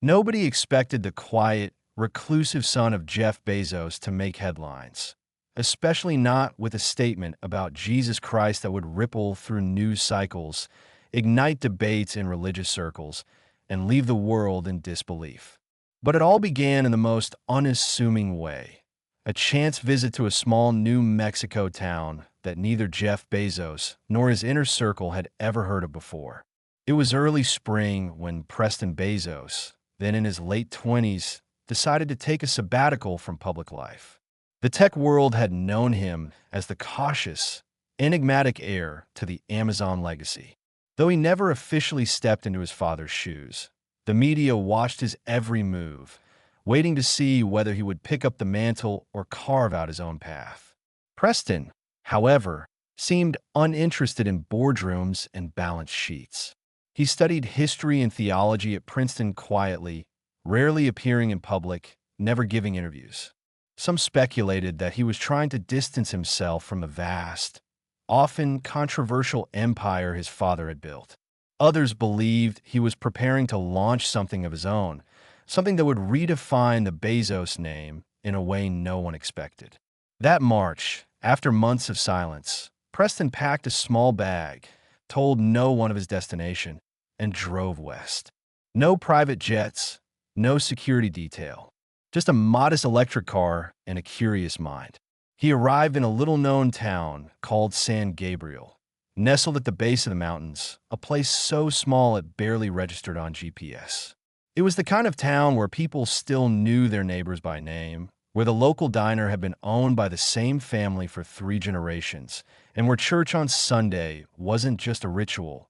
Nobody expected the quiet, reclusive son of Jeff Bezos to make headlines, especially not with a statement about Jesus Christ that would ripple through news cycles, ignite debates in religious circles, and leave the world in disbelief. But it all began in the most unassuming way. A chance visit to a small New Mexico town that neither Jeff Bezos nor his inner circle had ever heard of before. It was early spring when Preston Bezos, then in his late 20s, decided to take a sabbatical from public life. The tech world had known him as the cautious, enigmatic heir to the Amazon legacy. Though he never officially stepped into his father's shoes, the media watched his every move, waiting to see whether he would pick up the mantle or carve out his own path. Preston, however, seemed uninterested in boardrooms and balance sheets. He studied history and theology at Princeton quietly, rarely appearing in public, never giving interviews. Some speculated that he was trying to distance himself from the vast, often controversial empire his father had built. Others believed he was preparing to launch something of his own, something that would redefine the Bezos name in a way no one expected. That March, after months of silence, Preston packed a small bag, told no one of his destination, and drove west. No private jets, no security detail, just a modest electric car and a curious mind. He arrived in a little-known town called San Gabriel, nestled at the base of the mountains, a place so small it barely registered on GPS. It was the kind of town where people still knew their neighbors by name, where the local diner had been owned by the same family for 3 generations, and where church on Sunday wasn't just a ritual,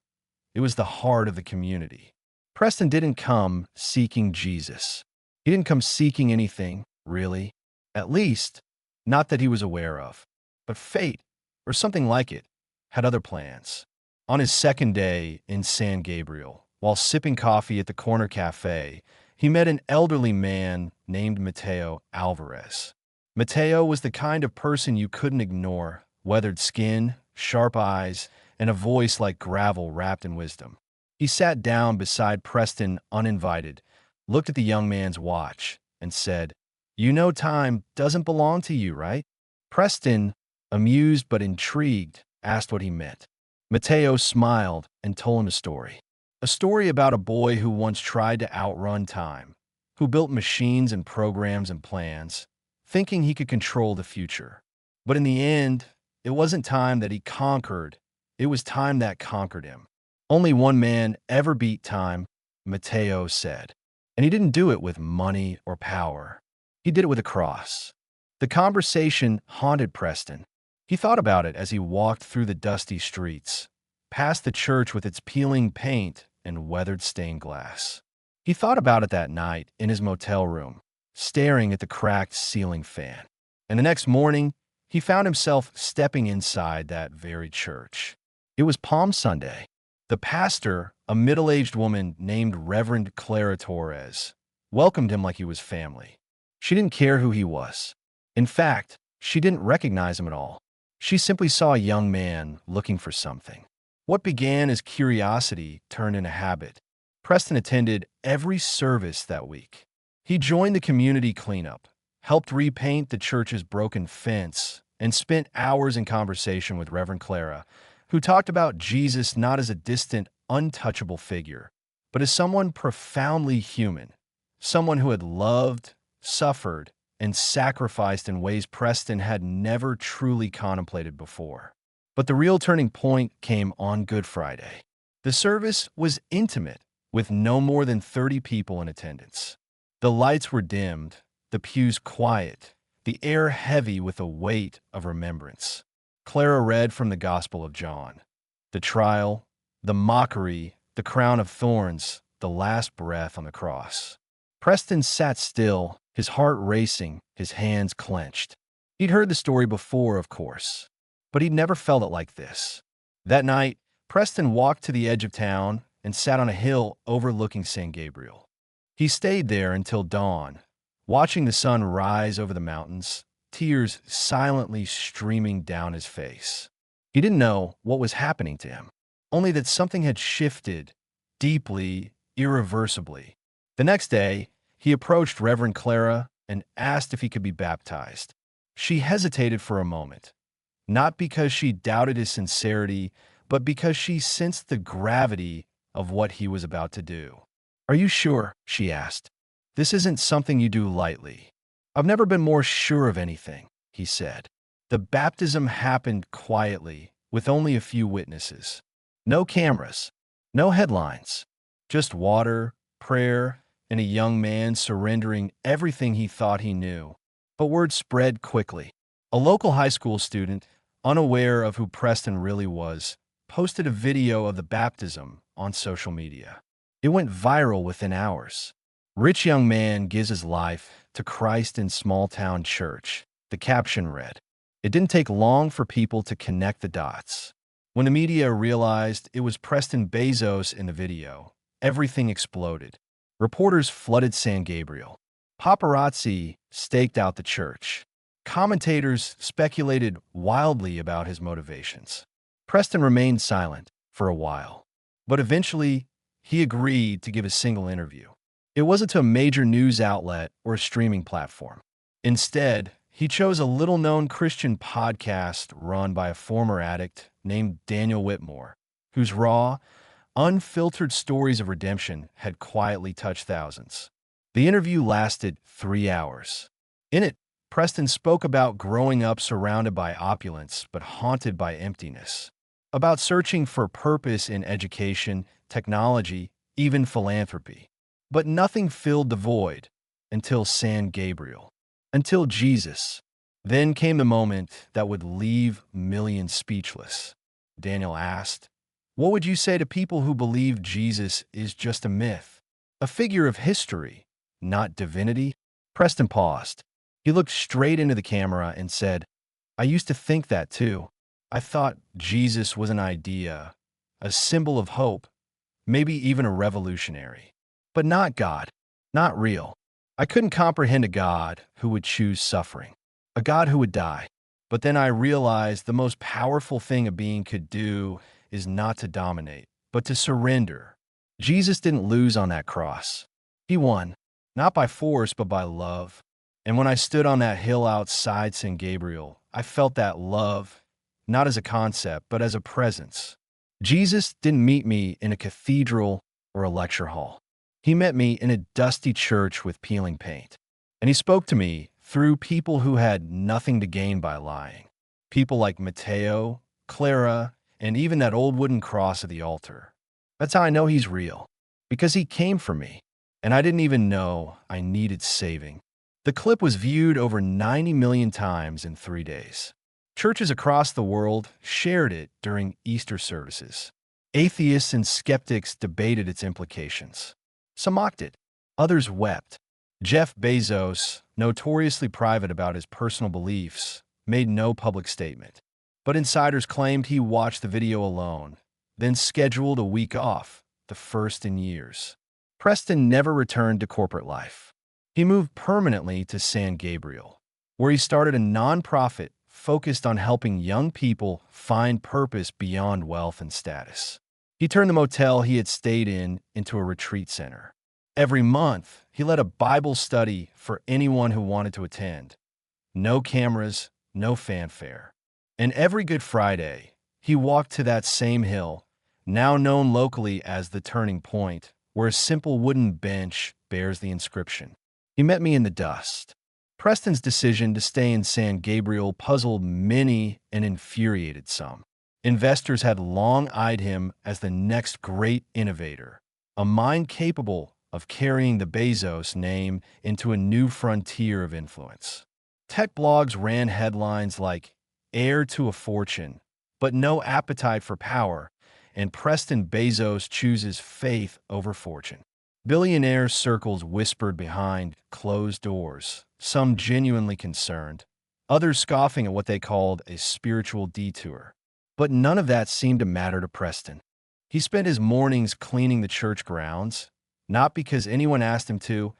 it was the heart of the community. Preston didn't come seeking Jesus. He didn't come seeking anything, really. At least, not that he was aware of. But fate, or something like it, had other plans. On his second day in San Gabriel, while sipping coffee at the corner cafe, he met an elderly man named Mateo Alvarez. Mateo was the kind of person you couldn't ignore, weathered skin, sharp eyes, and a voice like gravel wrapped in wisdom. He sat down beside Preston uninvited, looked at the young man's watch, and said, "You know time doesn't belong to you, right?" Preston, amused but intrigued, asked what he meant. Mateo smiled and told him a story. A story about a boy who once tried to outrun time, who built machines and programs and plans, thinking he could control the future. But in the end, it wasn't time that he conquered, it was time that conquered him. Only one man ever beat time, Mateo said. And he didn't do it with money or power. He did it with a cross. The conversation haunted Preston. He thought about it as he walked through the dusty streets, past the church with its peeling paint and weathered stained glass. He thought about it that night in his motel room, staring at the cracked ceiling fan. And the next morning, he found himself stepping inside that very church. It was Palm Sunday. The pastor, a middle-aged woman named Reverend Clara Torres, welcomed him like he was family. She didn't care who he was. In fact, she didn't recognize him at all. She simply saw a young man looking for something. What began as curiosity turned into habit. Preston attended every service that week. He joined the community cleanup, helped repaint the church's broken fence, and spent hours in conversation with Reverend Clara, who talked about Jesus not as a distant, untouchable figure, but as someone profoundly human, someone who had loved, suffered, and sacrificed in ways Preston had never truly contemplated before. But the real turning point came on Good Friday. The service was intimate, with no more than 30 people in attendance. The lights were dimmed, the pews quiet, the air heavy with a weight of remembrance. Clara read from the Gospel of John. The trial, the mockery, the crown of thorns, the last breath on the cross. Preston sat still, his heart racing, his hands clenched. He'd heard the story before, of course, but he'd never felt it like this. That night, Preston walked to the edge of town and sat on a hill overlooking San Gabriel. He stayed there until dawn, watching the sun rise over the mountains, tears silently streaming down his face. He didn't know what was happening to him, only that something had shifted deeply, irreversibly. The next day, he approached Reverend Clara and asked if he could be baptized. She hesitated for a moment, not because she doubted his sincerity, but because she sensed the gravity of what he was about to do. "Are you sure?" she asked. "This isn't something you do lightly." "I've never been more sure of anything," he said. The baptism happened quietly, with only a few witnesses. No cameras, no headlines, just water, prayer, and a young man surrendering everything he thought he knew. But word spread quickly. A local high school student, unaware of who Preston really was, posted a video of the baptism on social media. It went viral within hours. "Rich young man gives his life to Christ in small-town church," the caption read. It didn't take long for people to connect the dots. When the media realized it was Preston Bezos in the video, everything exploded. Reporters flooded San Gabriel. Paparazzi staked out the church. Commentators speculated wildly about his motivations. Preston remained silent for a while, but eventually he agreed to give a single interview. It wasn't to a major news outlet or a streaming platform. Instead, he chose a little-known Christian podcast run by a former addict named Daniel Whitmore, whose raw, unfiltered stories of redemption had quietly touched thousands. The interview lasted 3 hours. In it, Preston spoke about growing up surrounded by opulence but haunted by emptiness, about searching for purpose in education, technology, even philanthropy. But nothing filled the void until San Gabriel. Until Jesus. Then came the moment that would leave millions speechless. Daniel asked, "What would you say to people who believe Jesus is just a myth, a figure of history, not divinity?" Preston paused. He looked straight into the camera and said, "I used to think that too. I thought Jesus was an idea, a symbol of hope, maybe even a revolutionary. But not God, not real. I couldn't comprehend a God who would choose suffering, a God who would die. But then I realized the most powerful thing a being could do is not to dominate, but to surrender. Jesus didn't lose on that cross. He won, not by force, but by love. And when I stood on that hill outside San Gabriel, I felt that love, not as a concept, but as a presence. Jesus didn't meet me in a cathedral or a lecture hall. He met me in a dusty church with peeling paint. And he spoke to me through people who had nothing to gain by lying. People like Mateo, Clara, and even that old wooden cross at the altar. That's how I know he's real. Because he came for me, and I didn't even know I needed saving. The clip was viewed over 90 million times in 3 days. Churches across the world shared it during Easter services. Atheists and skeptics debated its implications. Some mocked it. Others wept. Jeff Bezos, notoriously private about his personal beliefs, made no public statement. But insiders claimed he watched the video alone, then scheduled a week off, the first in years. Preston never returned to corporate life. He moved permanently to San Gabriel, where he started a nonprofit focused on helping young people find purpose beyond wealth and status. He turned the motel he had stayed in into a retreat center. Every month, he led a Bible study for anyone who wanted to attend. No cameras, no fanfare. And every Good Friday, he walked to that same hill, now known locally as the Turning Point, where a simple wooden bench bears the inscription. He met me in the dust. Preston's decision to stay in San Gabriel puzzled many and infuriated some. Investors had long eyed him as the next great innovator, a mind capable of carrying the Bezos name into a new frontier of influence. Tech blogs ran headlines like "Heir to a Fortune," but no appetite for power, and Preston Bezos chooses faith over fortune. Billionaire circles whispered behind closed doors, some genuinely concerned, others scoffing at what they called a spiritual detour. But none of that seemed to matter to Preston. He spent his mornings cleaning the church grounds, not because anyone asked him to,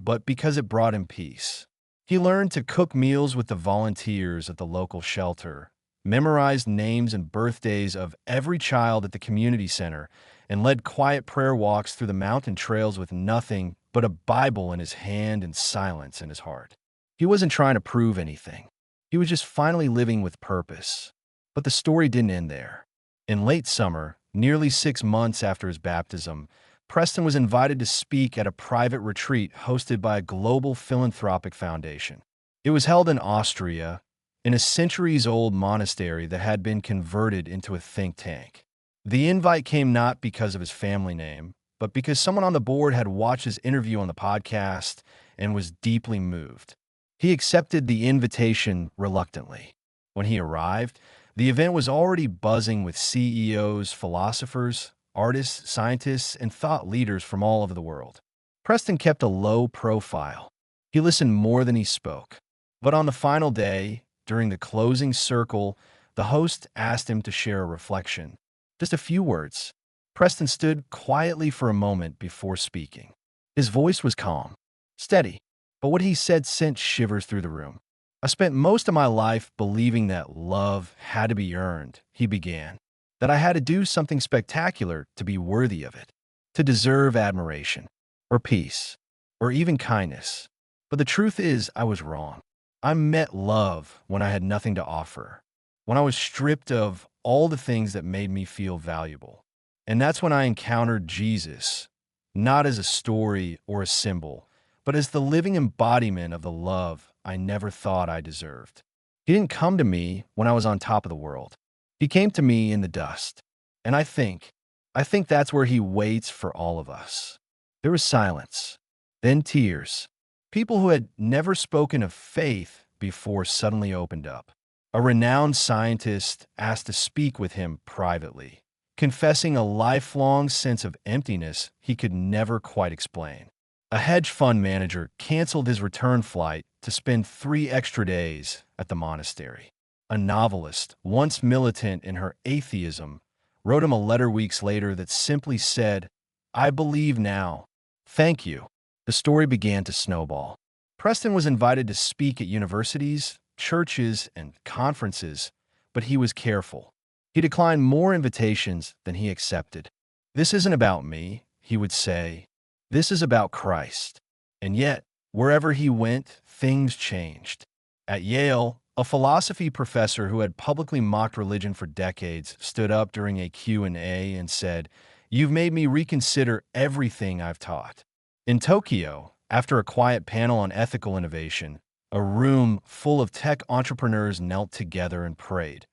but because it brought him peace. He learned to cook meals with the volunteers at the local shelter, memorized names and birthdays of every child at the community center, and led quiet prayer walks through the mountain trails with nothing but a Bible in his hand and silence in his heart. He wasn't trying to prove anything. He was just finally living with purpose. But the story didn't end there. In late summer, nearly 6 months after his baptism, Preston was invited to speak at a private retreat hosted by a global philanthropic foundation. It was held in Austria, in a centuries-old monastery that had been converted into a think tank. The invite came not because of his family name, but because someone on the board had watched his interview on the podcast and was deeply moved. He accepted the invitation reluctantly. When he arrived, the event was already buzzing with CEOs, philosophers, artists, scientists, and thought leaders from all over the world. Preston kept a low profile. He listened more than he spoke. But on the final day, during the closing circle, the host asked him to share a reflection. Just a few words. Preston stood quietly for a moment before speaking. His voice was calm, steady, but what he said sent shivers through the room. I spent most of my life believing that love had to be earned, he began, that I had to do something spectacular to be worthy of it, to deserve admiration, or peace, or even kindness. But the truth is, I was wrong. I met love when I had nothing to offer, when I was stripped of all the things that made me feel valuable. And that's when I encountered Jesus, not as a story or a symbol, but as the living embodiment of the love I never thought I deserved. He didn't come to me when I was on top of the world. He came to me in the dust. And I think that's where he waits for all of us. There was silence, then tears. People who had never spoken of faith before suddenly opened up. A renowned scientist asked to speak with him privately, confessing a lifelong sense of emptiness he could never quite explain. A hedge fund manager canceled his return flight to spend 3 extra days at the monastery. A novelist, once militant in her atheism, wrote him a letter weeks later that simply said, "I believe now. Thank you." The story began to snowball. Preston was invited to speak at universities, churches, and conferences, but he was careful. He declined more invitations than he accepted. "This isn't about me," he would say. "This is about Christ." And yet, wherever he went, things changed. At Yale, a philosophy professor who had publicly mocked religion for decades stood up during a Q&A and said, "You've made me reconsider everything I've taught." In Tokyo, after a quiet panel on ethical innovation, a room full of tech entrepreneurs knelt together and prayed,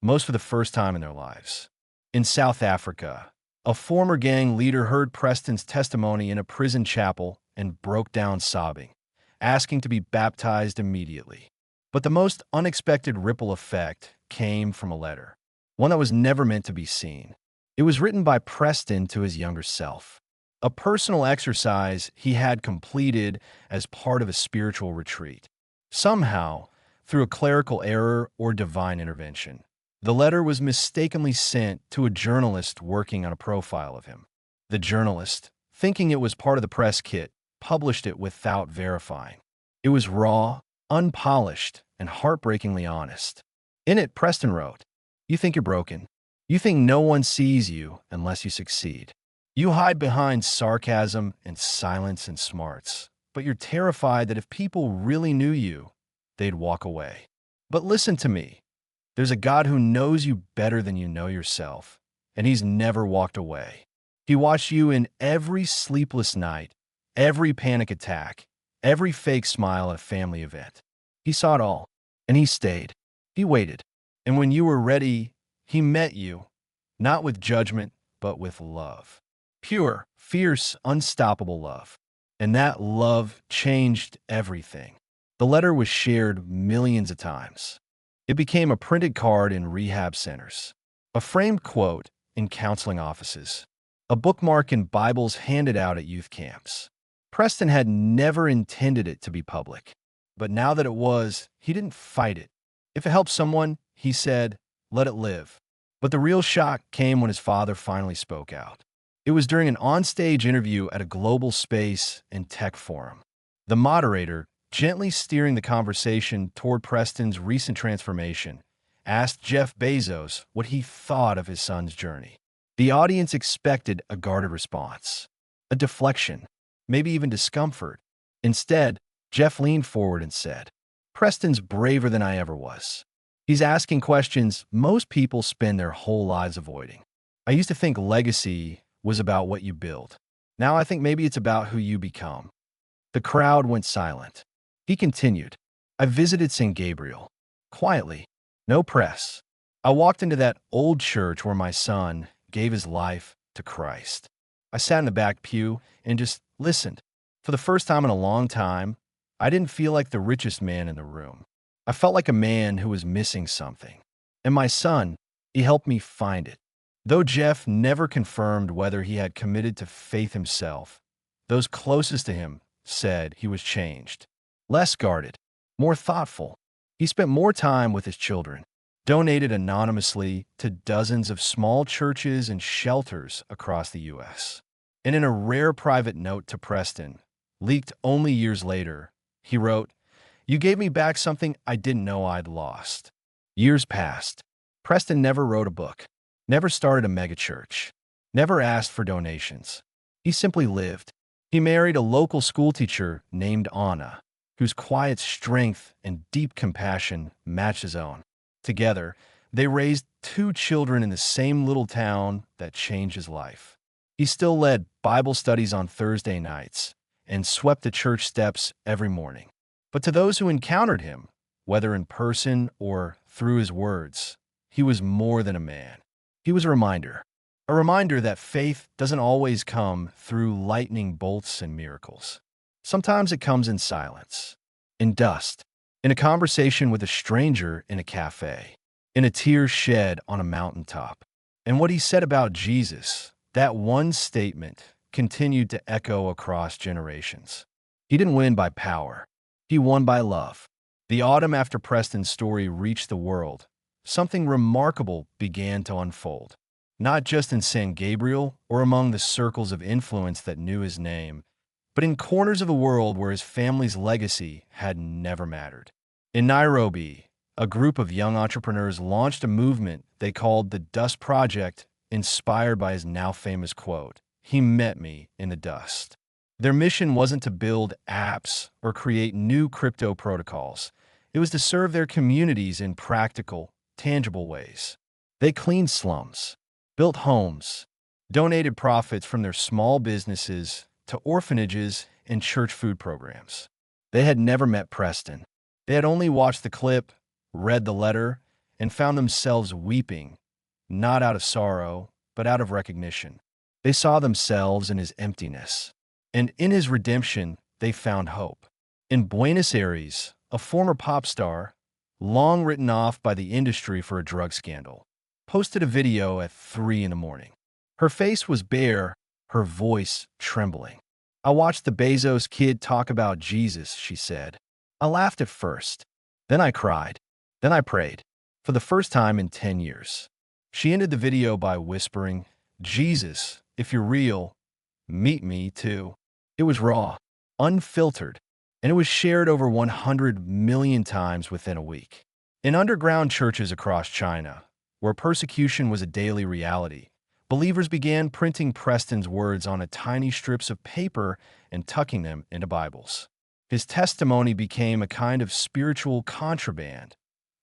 most for the first time in their lives. In South Africa, a former gang leader heard Preston's testimony in a prison chapel and broke down sobbing, asking to be baptized immediately. But the most unexpected ripple effect came from a letter, one that was never meant to be seen. It was written by Preston to his younger self, a personal exercise he had completed as part of a spiritual retreat. Somehow, through a clerical error or divine intervention, the letter was mistakenly sent to a journalist working on a profile of him. The journalist, thinking it was part of the press kit, published it without verifying. It was raw, unpolished, and heartbreakingly honest. In it, Preston wrote, "You think you're broken. You think no one sees you unless you succeed. You hide behind sarcasm and silence and smarts, but you're terrified that if people really knew you, they'd walk away. But listen to me. There's a God who knows you better than you know yourself, and he's never walked away. He watched you in every sleepless night, every panic attack, every fake smile at a family event. He saw it all, and he stayed. He waited. And when you were ready, he met you, not with judgment, but with love. Pure, fierce, unstoppable love. And that love changed everything." The letter was shared millions of times. It became a printed card in rehab centers, a framed quote in counseling offices, a bookmark in Bibles handed out at youth camps. Preston had never intended it to be public, but now that it was, he didn't fight it. If it helped someone, he said, let it live. But the real shock came when his father finally spoke out. It was during an onstage interview at a global space and tech forum. The moderator, gently steering the conversation toward Preston's recent transformation, asked Jeff Bezos what he thought of his son's journey. The audience expected a guarded response, a deflection. maybe even discomfort. Instead, Jeff leaned forward and said, "Preston's braver than I ever was. He's asking questions most people spend their whole lives avoiding. I used to think legacy was about what you build. Now I think maybe it's about who you become." The crowd went silent. He continued, "I visited St. Gabriel. Quietly. No press. I walked into that old church where my son gave his life to Christ. I sat in the back pew and just listened. For the first time in a long time, I didn't feel like the richest man in the room. I felt like a man who was missing something. And my son, he helped me find it." Though Jeff never confirmed whether he had committed to faith himself, those closest to him said he was changed. Less guarded, more thoughtful. He spent more time with his children, donated anonymously to dozens of small churches and shelters across the U.S. And in a rare private note to Preston, leaked only years later, he wrote, "You gave me back something I didn't know I'd lost." Years passed. Preston never wrote a book, never started a megachurch, never asked for donations. He simply lived. He married a local schoolteacher named Anna, whose quiet strength and deep compassion matched his own. Together, they raised 2 children in the same little town that changed his life. He still led Bible studies on Thursday nights and swept the church steps every morning. But to those who encountered him, whether in person or through his words, he was more than a man. He was a reminder that faith doesn't always come through lightning bolts and miracles. Sometimes it comes in silence, in dust, in a conversation with a stranger in a cafe, in a tear shed on a mountaintop. And what he said about Jesus, that one statement, continued to echo across generations. He didn't win by power. He won by love. The autumn after Preston's story reached the world, something remarkable began to unfold. Not just in San Gabriel or among the circles of influence that knew his name, but in corners of the world where his family's legacy had never mattered. In Nairobi, a group of young entrepreneurs launched a movement they called the Dust Project, inspired by his now famous quote, "He met me in the dust." Their mission wasn't to build apps or create new crypto protocols. It was to serve their communities in practical, tangible ways. They cleaned slums, built homes, donated profits from their small businesses to orphanages and church food programs. They had never met Preston. They had only watched the clip, read the letter, and found themselves weeping, not out of sorrow, but out of recognition. They saw themselves in his emptiness, and in his redemption, they found hope. In Buenos Aires, a former pop star, long written off by the industry for a drug scandal, posted a video at 3 in the morning. Her face was bare, her voice trembling. "I watched the Bezos kid talk about Jesus," she said. "I laughed at first. Then I cried. Then I prayed. For the first time in 10 years. She ended the video by whispering, "Jesus, if you're real, meet me too." It was raw, unfiltered, and it was shared over 100 million times within a week. In underground churches across China, where persecution was a daily reality, believers began printing Preston's words on tiny strips of paper and tucking them into Bibles. His testimony became a kind of spiritual contraband,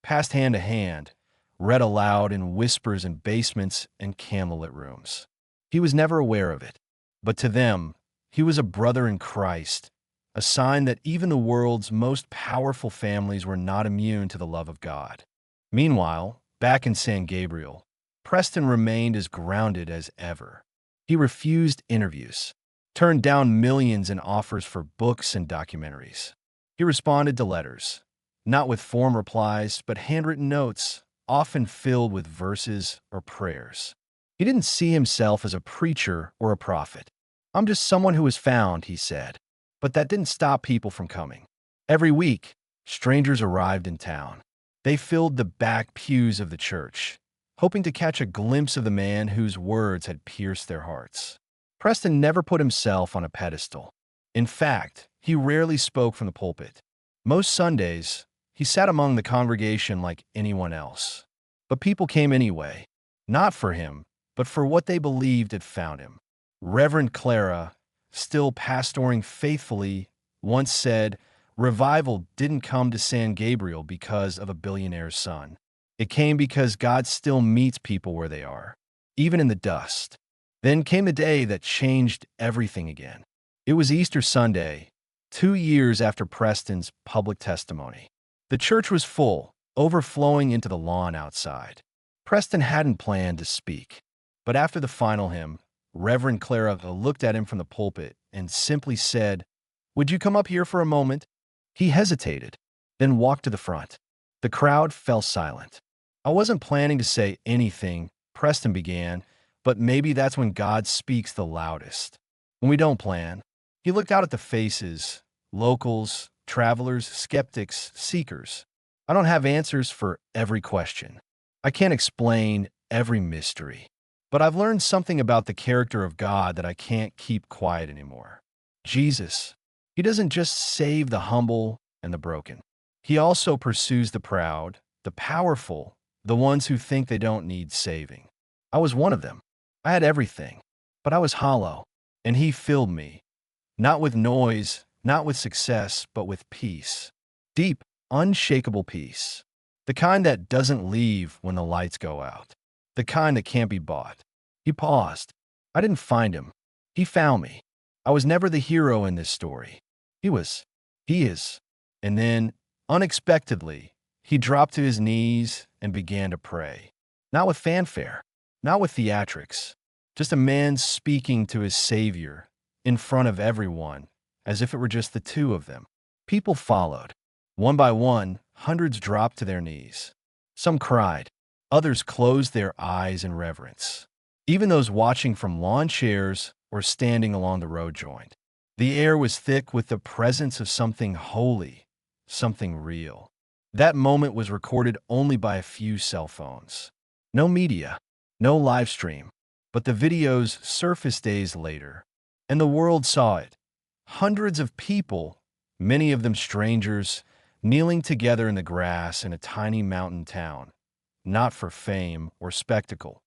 passed hand to hand, read aloud in whispers in basements and candlelit rooms. He was never aware of it, but to them, he was a brother in Christ, a sign that even the world's most powerful families were not immune to the love of God. Meanwhile, back in San Gabriel, Preston remained as grounded as ever. He refused interviews, turned down millions in offers for books and documentaries. He responded to letters, not with form replies, but handwritten notes, often filled with verses or prayers. He didn't see himself as a preacher or a prophet. "I'm just someone who was found," he said. But that didn't stop people from coming. Every week, strangers arrived in town. They filled the back pews of the church, hoping to catch a glimpse of the man whose words had pierced their hearts. Preston never put himself on a pedestal. In fact, he rarely spoke from the pulpit. Most Sundays, he sat among the congregation like anyone else. But people came anyway, not for him, but for what they believed had found him. Reverend Clara, still pastoring faithfully, once said, "Revival didn't come to San Gabriel because of a billionaire's son. It came because God still meets people where they are, even in the dust." Then came the day that changed everything again. It was Easter Sunday, 2 years after Preston's public testimony. The church was full, overflowing into the lawn outside. Preston hadn't planned to speak, but after the final hymn, Reverend Clara looked at him from the pulpit and simply said, "Would you come up here for a moment?" He hesitated, then walked to the front. The crowd fell silent. "I wasn't planning to say anything," Preston began, "but maybe that's when God speaks the loudest. When we don't plan." He looked out at the faces, locals, travelers, skeptics, seekers. "I don't have answers for every question. I can't explain every mystery. But I've learned something about the character of God that I can't keep quiet anymore. Jesus, he doesn't just save the humble and the broken. He also pursues the proud, the powerful, the ones who think they don't need saving. I was one of them. I had everything, but I was hollow, and he filled me. Not with noise, not with success, but with peace. Deep, unshakable peace. The kind that doesn't leave when the lights go out. The kind that can't be bought." He paused. "I didn't find him. He found me. I was never the hero in this story. He was. He is." And then, unexpectedly, he dropped to his knees and began to pray. Not with fanfare, not with theatrics, just a man speaking to his Savior in front of everyone, as if it were just the two of them. People followed. One by one, hundreds dropped to their knees. Some cried. Others closed their eyes in reverence. Even those watching from lawn chairs or standing along the road joined. The air was thick with the presence of something holy, something real. That moment was recorded only by a few cell phones. No media, no live stream, but the videos surfaced days later, and the world saw it. Hundreds of people, many of them strangers, kneeling together in the grass in a tiny mountain town, not for fame or spectacle,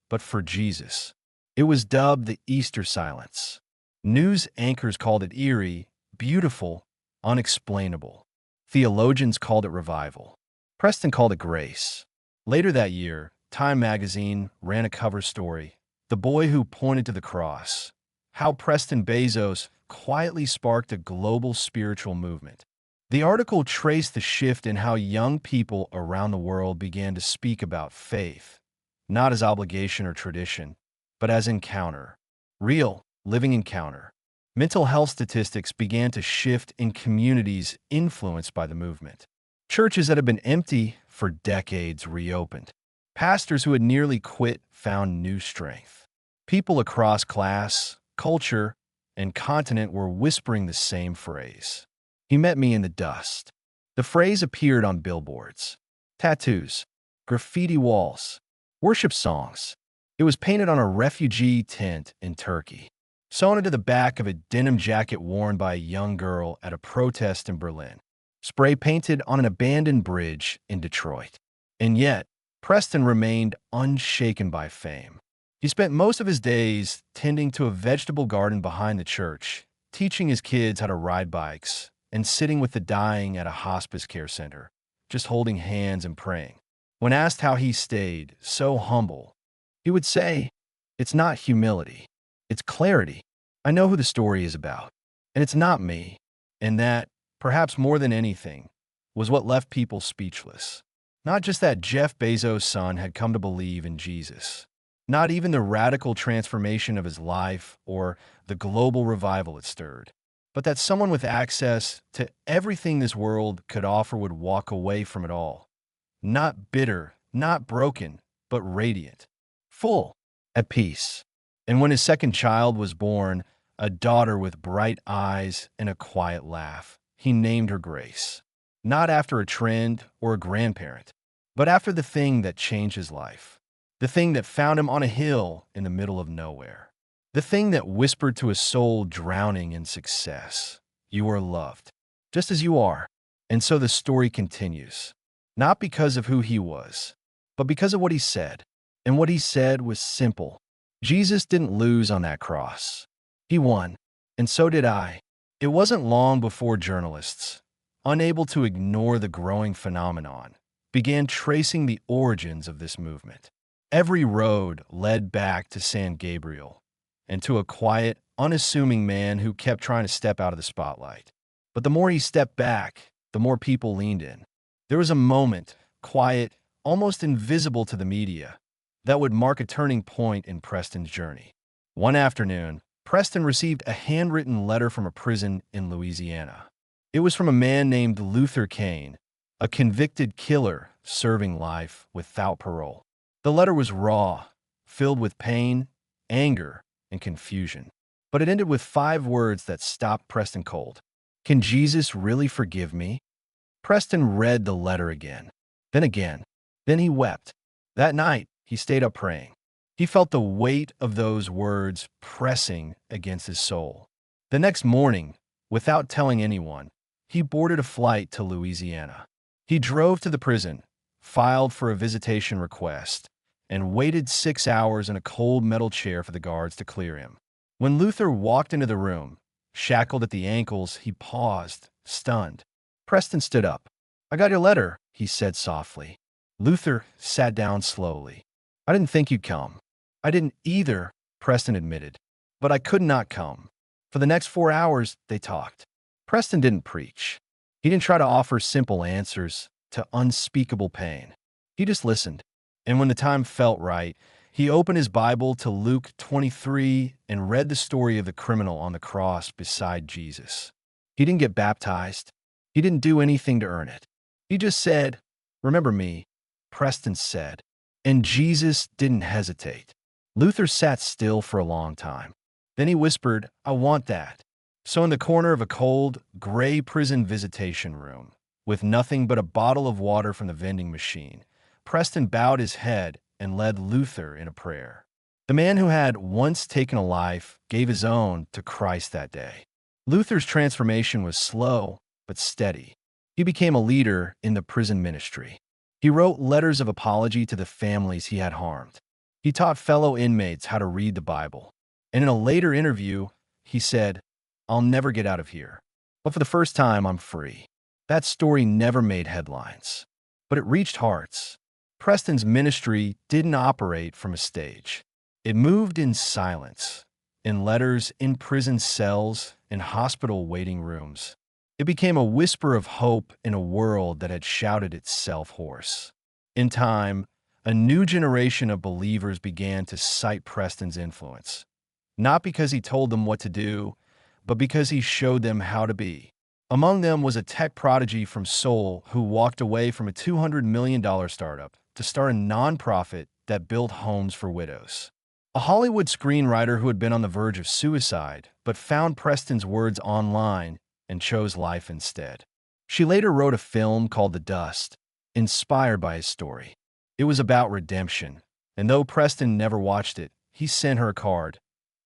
but for Jesus. It was dubbed the Easter silence. News anchors called it eerie, beautiful, unexplainable. Theologians called it revival. Preston called it grace. Later that year, Time magazine ran a cover story, "The Boy Who Pointed to the Cross," how Preston Bezos quietly sparked a global spiritual movement. The article traced the shift in how young people around the world began to speak about faith, not as obligation or tradition, but as encounter. Real, living encounter. Mental health statistics began to shift in communities influenced by the movement. Churches that had been empty for decades reopened. Pastors who had nearly quit found new strength. People across class, culture, and continent were whispering the same phrase. "He met me in the dust." The phrase appeared on billboards, tattoos, graffiti walls, worship songs. It was painted on a refugee tent in Turkey, sewn into the back of a denim jacket worn by a young girl at a protest in Berlin, spray painted on an abandoned bridge in Detroit. And yet, Preston remained unshaken by fame. He spent most of his days tending to a vegetable garden behind the church, teaching his kids how to ride bikes, and sitting with the dying at a hospice care center, just holding hands and praying. When asked how he stayed so humble, he would say, "It's not humility, it's clarity. I know who the story is about, and it's not me." And that, perhaps more than anything, was what left people speechless. Not just that Jeff Bezos' son had come to believe in Jesus, not even the radical transformation of his life or the global revival it stirred, but that someone with access to everything this world could offer would walk away from it all. Not bitter, not broken, but radiant, full, at peace. And when his second child was born, a daughter with bright eyes and a quiet laugh, he named her Grace. Not after a trend or a grandparent, but after the thing that changed his life. The thing that found him on a hill in the middle of nowhere. The thing that whispered to a soul drowning in success, "You are loved, just as you are." And so the story continues. Not because of who he was, but because of what he said. And what he said was simple. Jesus didn't lose on that cross. He won. And so did I. It wasn't long before journalists, unable to ignore the growing phenomenon, began tracing the origins of this movement. Every road led back to San Gabriel and to a quiet, unassuming man who kept trying to step out of the spotlight. But the more he stepped back, the more people leaned in. There was a moment, quiet, almost invisible to the media, that would mark a turning point in Preston's journey. One afternoon, Preston received a handwritten letter from a prison in Louisiana. It was from a man named Luther Kane, a convicted killer serving life without parole. The letter was raw, filled with pain, anger, and confusion. But it ended with 5 words that stopped Preston cold. "Can Jesus really forgive me?" Preston read the letter again. Then he wept. That night, he stayed up praying. He felt the weight of those words pressing against his soul. The next morning, without telling anyone, he boarded a flight to Louisiana. He drove to the prison, filed for a visitation request, and waited 6 hours in a cold metal chair for the guards to clear him. When Luther walked into the room, shackled at the ankles, he paused, stunned. Preston stood up. "I got your letter," he said softly. Luther sat down slowly. "I didn't think you'd come." "I didn't either," Preston admitted. "But I could not come." For the next 4 hours, they talked. Preston didn't preach. He didn't try to offer simple answers to unspeakable pain. He just listened. And when the time felt right, he opened his Bible to Luke 23 and read the story of the criminal on the cross beside Jesus. He didn't get baptized. He didn't do anything to earn it. He just said, "Remember me," Preston said. And Jesus didn't hesitate. Luther sat still for a long time. Then he whispered, "I want that." So in the corner of a cold, gray prison visitation room, with nothing but a bottle of water from the vending machine, Preston bowed his head and led Luther in a prayer. The man who had once taken a life gave his own to Christ that day. Luther's transformation was slow but steady. He became a leader in the prison ministry. He wrote letters of apology to the families he had harmed. He taught fellow inmates how to read the Bible. And in a later interview, he said, "I'll never get out of here. But for the first time, I'm free." That story never made headlines, but it reached hearts. Preston's ministry didn't operate from a stage. It moved in silence, in letters, in prison cells, in hospital waiting rooms. It became a whisper of hope in a world that had shouted itself hoarse. In time, a new generation of believers began to cite Preston's influence, not because he told them what to do, but because he showed them how to be. Among them was a tech prodigy from Seoul who walked away from a $200 million startup to start a nonprofit that built homes for widows. A Hollywood screenwriter who had been on the verge of suicide but found Preston's words online and chose life instead. She later wrote a film called The Dust, inspired by his story. It was about redemption, and though Preston never watched it, he sent her a card.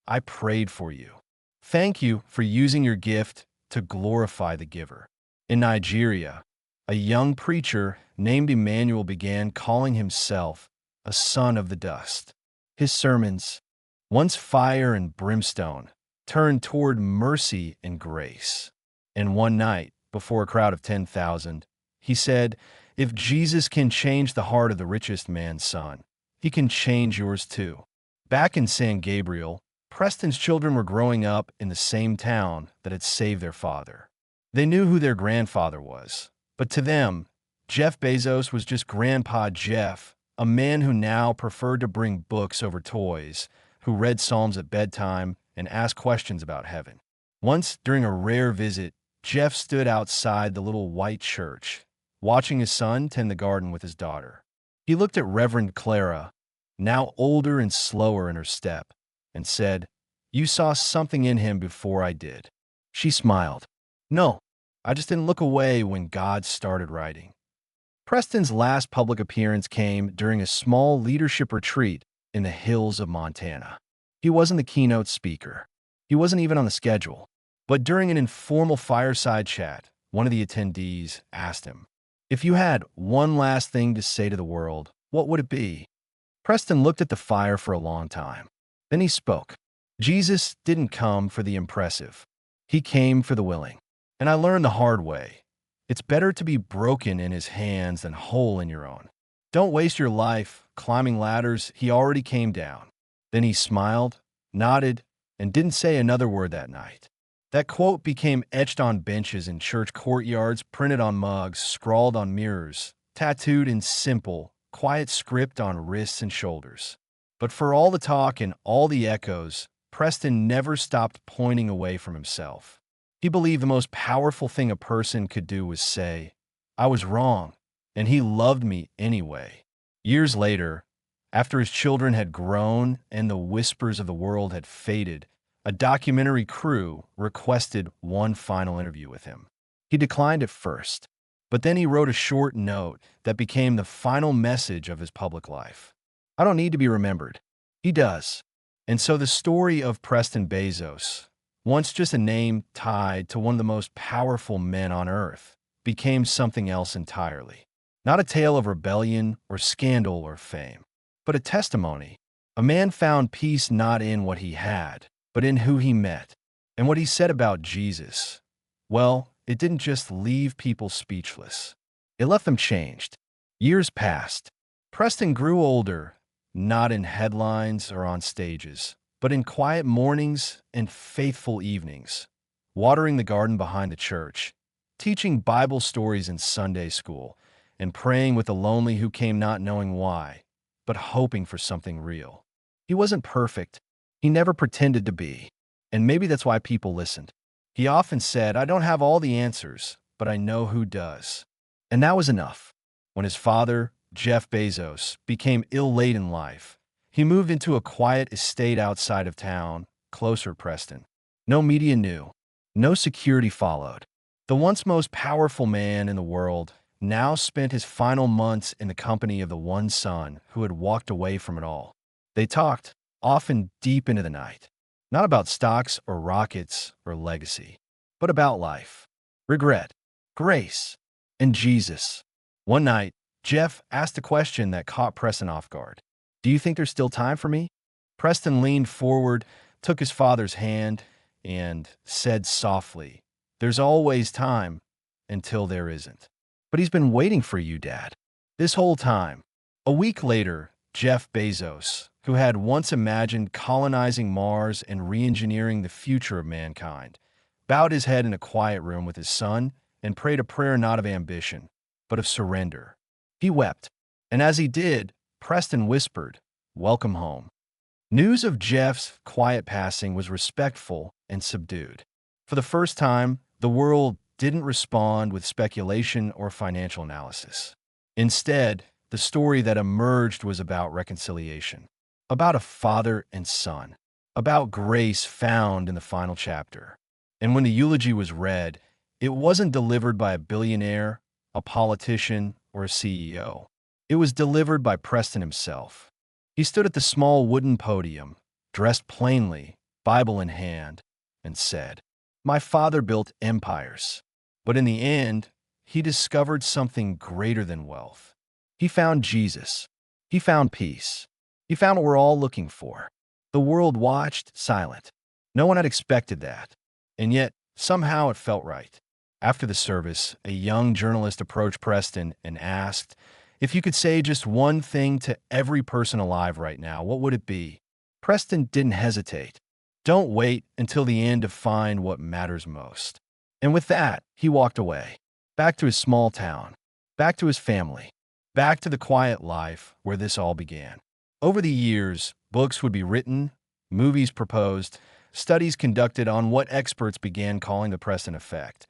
"I prayed for you. Thank you for using your gift to glorify the giver." In Nigeria, a young preacher named Emmanuel began calling himself a son of the dust. His sermons, once fire and brimstone, turned toward mercy and grace. And one night, before a crowd of 10,000, he said, "If Jesus can change the heart of the richest man's son, he can change yours too." Back in San Gabriel, Preston's children were growing up in the same town that had saved their father. They knew who their grandfather was, but to them, Jeff Bezos was just Grandpa Jeff, a man who now preferred to bring books over toys, who read psalms at bedtime and asked questions about heaven. Once, during a rare visit, Jeff stood outside the little white church, watching his son tend the garden with his daughter. He looked at Reverend Clara, now older and slower in her step, and said, "You saw something in him before I did." She smiled. "No, I just didn't look away when God started writing." Preston's last public appearance came during a small leadership retreat in the hills of Montana. He wasn't the keynote speaker. He wasn't even on the schedule. But during an informal fireside chat, one of the attendees asked him, "If you had one last thing to say to the world, what would it be?" Preston looked at the fire for a long time. Then he spoke. Jesus didn't come for the impressive. He came for the willing. And I learned the hard way. It's better to be broken in his hands than whole in your own. Don't waste your life climbing ladders he already came down. Then he smiled, nodded, and didn't say another word that night. That quote became etched on benches in church courtyards, printed on mugs, scrawled on mirrors, tattooed in simple, quiet script on wrists and shoulders. But for all the talk and all the echoes, Preston never stopped pointing away from himself. He believed the most powerful thing a person could do was say, "I was wrong, and he loved me anyway." Years later, after his children had grown and the whispers of the world had faded, a documentary crew requested one final interview with him. He declined at first, but then he wrote a short note that became the final message of his public life. "I don't need to be remembered." He does. And so the story of Preston Bezos, once just a name tied to one of the most powerful men on earth, became something else entirely. Not a tale of rebellion or scandal or fame, but a testimony. A man found peace not in what he had, but in who he met. And what he said about Jesus, well, it didn't just leave people speechless. It left them changed. Years passed. Preston grew older, not in headlines or on stages, but in quiet mornings and faithful evenings, watering the garden behind the church, teaching Bible stories in Sunday school, and praying with the lonely who came not knowing why, but hoping for something real. He wasn't perfect. He never pretended to be. And maybe that's why people listened. He often said, "I don't have all the answers, but I know who does." And that was enough. When his father, Jeff Bezos, became ill late in life, he moved into a quiet estate outside of town, closer to Preston. No media knew. No security followed. The once most powerful man in the world now spent his final months in the company of the one son who had walked away from it all. They talked, often deep into the night, not about stocks or rockets or legacy, but about life, regret, grace, and Jesus. One night, Jeff asked a question that caught Preston off guard. "Do you think there's still time for me?" Preston leaned forward, took his father's hand, and said softly, "There's always time until there isn't." "But he's been waiting for you, Dad." "This whole time." A week later, Jeff Bezos, who had once imagined colonizing Mars and re-engineering the future of mankind, bowed his head in a quiet room with his son and prayed a prayer not of ambition, but of surrender. He wept, and as he did, Preston whispered, "Welcome home." News of Jeff's quiet passing was respectful and subdued. For the first time, the world didn't respond with speculation or financial analysis. Instead, the story that emerged was about reconciliation, about a father and son, about grace found in the final chapter. And when the eulogy was read, it wasn't delivered by a billionaire, a politician, or a CEO. It was delivered by Preston himself. He stood at the small wooden podium, dressed plainly, Bible in hand, and said, "My father built empires, but in the end, he discovered something greater than wealth. He found Jesus. He found peace. He found what we're all looking for." The world watched, silent. No one had expected that, and yet somehow it felt right. After the service, a young journalist approached Preston and asked, "If you could say just one thing to every person alive right now, what would it be?" Preston didn't hesitate. "Don't wait until the end to find what matters most." And with that, he walked away, back to his small town, back to his family, back to the quiet life where this all began. Over the years, books would be written, movies proposed, studies conducted on what experts began calling the Preston effect,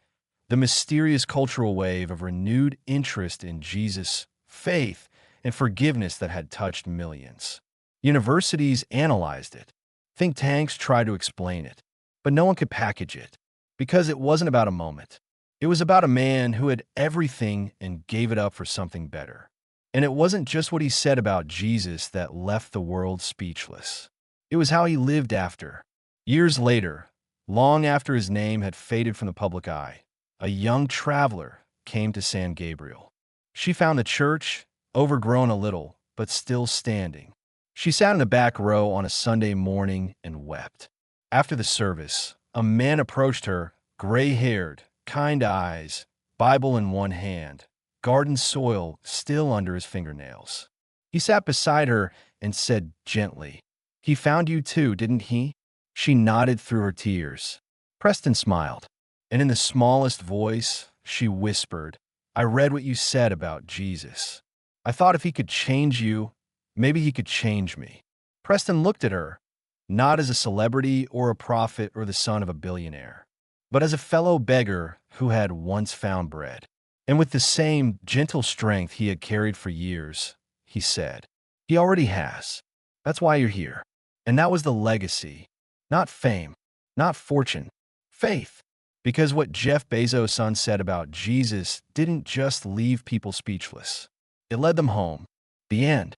the mysterious cultural wave of renewed interest in Jesus, faith, and forgiveness that had touched millions. Universities analyzed it. Think tanks tried to explain it. But no one could package it, because it wasn't about a moment. It was about a man who had everything and gave it up for something better. And it wasn't just what he said about Jesus that left the world speechless. It was how he lived after. Years later, long after his name had faded from the public eye, a young traveler came to San Gabriel. She found the church, overgrown a little, but still standing. She sat in the back row on a Sunday morning and wept. After the service, a man approached her, gray-haired, kind eyes, Bible in one hand, garden soil still under his fingernails. He sat beside her and said gently, "He found you too, didn't he?" She nodded through her tears. Preston smiled, and in the smallest voice, she whispered, "I read what you said about Jesus. I thought if he could change you, maybe he could change me." Preston looked at her, not as a celebrity or a prophet or the son of a billionaire, but as a fellow beggar who had once found bread. And with the same gentle strength he had carried for years, he said, "He already has. That's why you're here." And that was the legacy. Not fame, not fortune, faith. Because what Jeff Bezos' son said about Jesus didn't just leave people speechless. It led them home. The end.